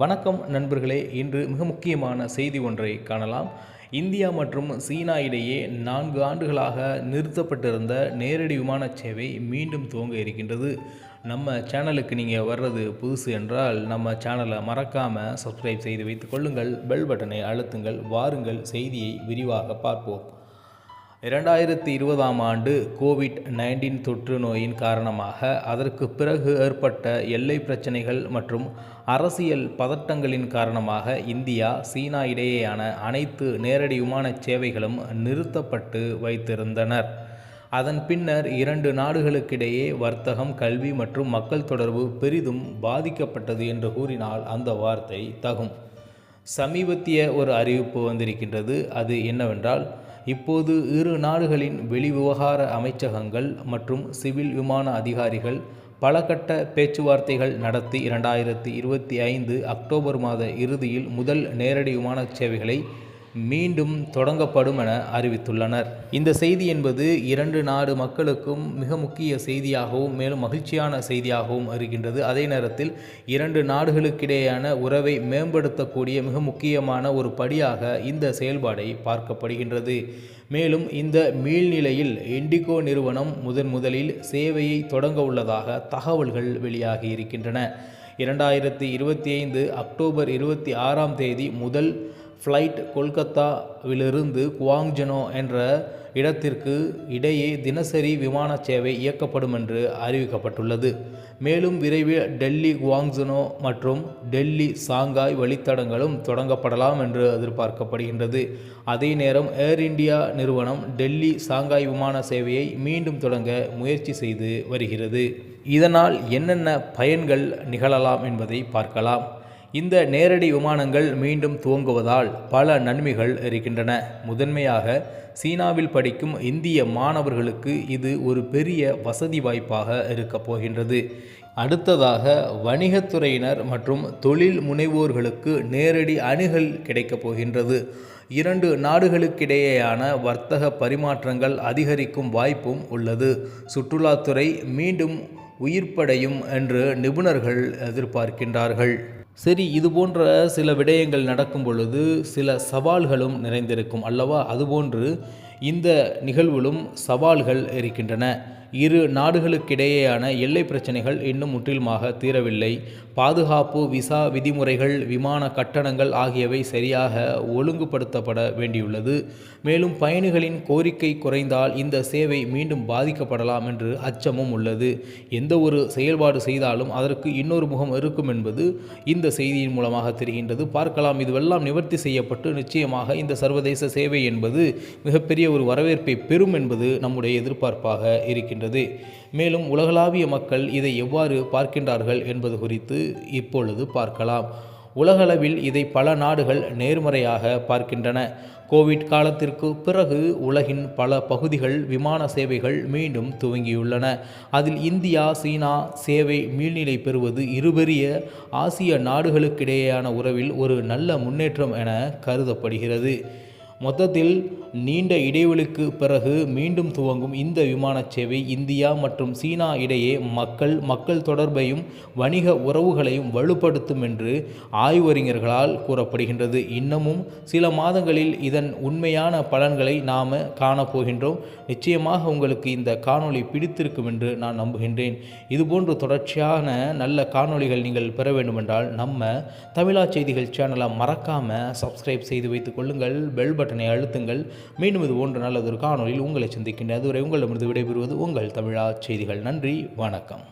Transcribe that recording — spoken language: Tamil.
வணக்கம் நண்பர்களே. இன்று மிக முக்கியமான செய்தி ஒன்றை காணலாம். இந்தியா மற்றும் சீனா இடையே 4 ஆண்டுகளாக நிறுத்தப்பட்டிருந்த நேரடி விமான சேவை மீண்டும் துவங்க இருக்கின்றது. நம்ம சேனலுக்கு நீங்கள் வர்றது புதுசு என்றால் நம்ம சேனலை மறக்காமல் சப்ஸ்கிரைப் செய்து வைத்துக் கொள்ளுங்கள். பெல் பட்டனை அழுத்துங்கள். வாருங்கள் செய்தியை விரிவாக பார்ப்போம். 2020ஆம் ஆண்டு கோவிட்-19 தொற்று நோயின் காரணமாக அதற்கு பிறகு ஏற்பட்ட எல்லை பிரச்சினைகள் மற்றும் அரசியல் பதட்டங்களின் காரணமாக இந்தியா சீனா இடையேயான அனைத்து நேரடி விமான சேவைகளும் நிறுத்தப்பட்டு வைத்திருந்தனர். அதன் பின்னர் 2 நாடுகளுக்கிடையே வர்த்தகம், கல்வி மற்றும் மக்கள் தொடர்பு பெரிதும் பாதிக்கப்பட்டது என்று கூறினால் அந்த வார்த்தை தகும். சமீபத்திய ஒரு அறிவிப்பு வந்திருக்கின்றது. அது என்னவென்றால், இப்போது இரு நாடுகளின் வெளிவிவகார அமைச்சகங்கள் மற்றும் சிவில் விமான அதிகாரிகள் பல கட்ட பேச்சுவார்த்தைகள் நடத்தி 2025 அக்டோபர் மாத இறுதியில் முதல் நேரடி விமான சேவைகளை மீண்டும் தொடங்கப்படும் என அறிவித்துள்ளனர். இந்த செய்தி என்பது 2 நாடு மக்களுக்கும் மிக முக்கிய செய்தியாகவும் மேலும் மகிழ்ச்சியான செய்தியாகவும் இருக்கின்றது. அதே நேரத்தில் 2 நாடுகளுக்கிடையேயான உறவை மேம்படுத்தக்கூடிய மிக முக்கியமான ஒரு படியாக இந்த செயல்பாடை பார்க்கப்படுகின்றது. மேலும் இந்த மீள்நிலையில் இண்டிகோ நிறுவனம் முதலில் சேவையை தொடங்க உள்ளதாக தகவல்கள் வெளியாகி இருக்கின்றன. 2025 அக்டோபர் 26ஆம் தேதி முதல் ஃப்ளைட் கொல்கத்தாவிலிருந்து குவாங்ஜனோ என்ற இடத்திற்கு இடையே தினசரி விமான சேவை இயக்கப்படும் என்று அறிவிக்கப்பட்டுள்ளது. மேலும் விரைவில் டெல்லி குவாங்ஜனோ மற்றும் டெல்லி சாங்காய் வழித்தடங்களும் தொடங்கப்படலாம் என்று எதிர்பார்க்கப்படுகின்றது. அதே நேரம் ஏர் இந்தியா நிறுவனம் டெல்லி சாங்காய் விமான சேவையை மீண்டும் தொடங்க முயற்சி செய்து வருகிறது. இதனால் என்னென்ன பயன்கள் நிகழலாம் என்பதை பார்க்கலாம். இந்த நேரடி விமானங்கள் மீண்டும் துவங்குவதால் பல நன்மைகள் இருக்கின்றன. முதன்மையாக சீனாவில் படிக்கும் இந்திய மாணவர்களுக்கு இது ஒரு பெரிய வசதி வாய்ப்பாக இருக்கப் போகின்றது. அடுத்ததாக வணிகத்துறையினர் மற்றும் தொழில் முனைவோர்களுக்கு நேரடி அணுகல் கிடைக்கப் போகின்றது. 2 நாடுகளுக்கிடையேயான வர்த்தக பரிமாற்றங்கள் அதிகரிக்கும் வாய்ப்பும் உள்ளது. சுற்றுலாத்துறை மீண்டும் உயிர்ப்படையும் என்று நிபுணர்கள் எதிர்பார்க்கின்றார்கள். சரி, இது போன்ற சில விடயங்கள் நடக்கும் பொழுது சில சவால்களும் நிறைந்திருக்கும் அல்லவா? அதுபோன்று இந்த நிகழ்விலும் சவால்கள் இருக்கின்றன. இரு நாடுகளுக்கிடையேயான எல்லை பிரச்சனைகள் இன்னும் முற்றிலுமாக தீரவில்லை. பாதுகாப்பு, விசா விதிமுறைகள், விமான கட்டணங்கள் ஆகியவை சரியாக ஒழுங்குபடுத்தப்பட வேண்டியுள்ளது. மேலும் பயணிகளின் கோரிக்கை குறைந்தால் இந்த சேவை மீண்டும் பாதிக்கப்படலாம் என்று அச்சமும் உள்ளது. எந்த ஒரு செயல்பாடு செய்தாலும் அதற்கு இன்னொரு முகம் இருக்கும் என்பது இந்த செய்தியின் மூலமாக தெரிகின்றது. பார்க்கலாம், இதுவெல்லாம் நிவர்த்தி செய்யப்பட்டு நிச்சயமாக இந்த சர்வதேச சேவை என்பது மிகப்பெரிய ஒரு வரவேற்பை பெறும் என்பது நம்முடைய எதிர்பார்ப்பாக இருக்கின்றது. மேலும் உலகளாவிய மக்கள் இதை எவ்வாறு பார்க்கின்றார்கள் என்பது குறித்து இப்பொழுது பார்க்கலாம். உலகளவில் இதை பல நாடுகள் நேர்மறையாக பார்க்கின்றன. கோவிட் காலத்திற்கு பிறகு உலகின் பல பகுதிகள் விமான சேவைகள் மீண்டும் துவங்கியுள்ளன. அதில் இந்தியா சீனா சேவை மீள்நிலை பெறுவது இருபெரிய ஆசிய நாடுகளுக்கிடையேயான உறவில் ஒரு நல்ல முன்னேற்றம் என கருதப்படுகிறது. மொத்தத்தில் நீண்ட இடைவெளிக்கு பிறகு மீண்டும் துவங்கும் இந்த விமான சேவை இந்தியா மற்றும் சீனா இடையே மக்கள் தொடர்பையும் வணிக உறவுகளையும் வலுப்படுத்தும் என்று ஆய்வறிஞர்களால் கூறப்படுகின்றது. இன்னமும் சில மாதங்களில் இதன் உண்மையான பலன்களை நாம் காணப்போகின்றோம். நிச்சயமாக உங்களுக்கு இந்த காணொளி பிடித்திருக்கும் என்று நான் நம்புகின்றேன். இதுபோன்று தொடர்ச்சியான நல்ல காணொளிகள் நீங்கள் பெற வேண்டுமென்றால் நம்ம தமிழா செய்திகள் சேனலை மறக்காமல் சப்ஸ்கிரைப் செய்து வைத்துக் கொள்ளுங்கள். பெல் பட்டனை அழுத்துங்கள். மீண்டும் இது போன்ற நல்லதொரு காணொளியில் உங்களை சந்திக்கின்ற அதுவரை உங்களிடமிருந்து விடைபெறுவது உங்கள் தமிழா செய்திகள். நன்றி, வணக்கம்.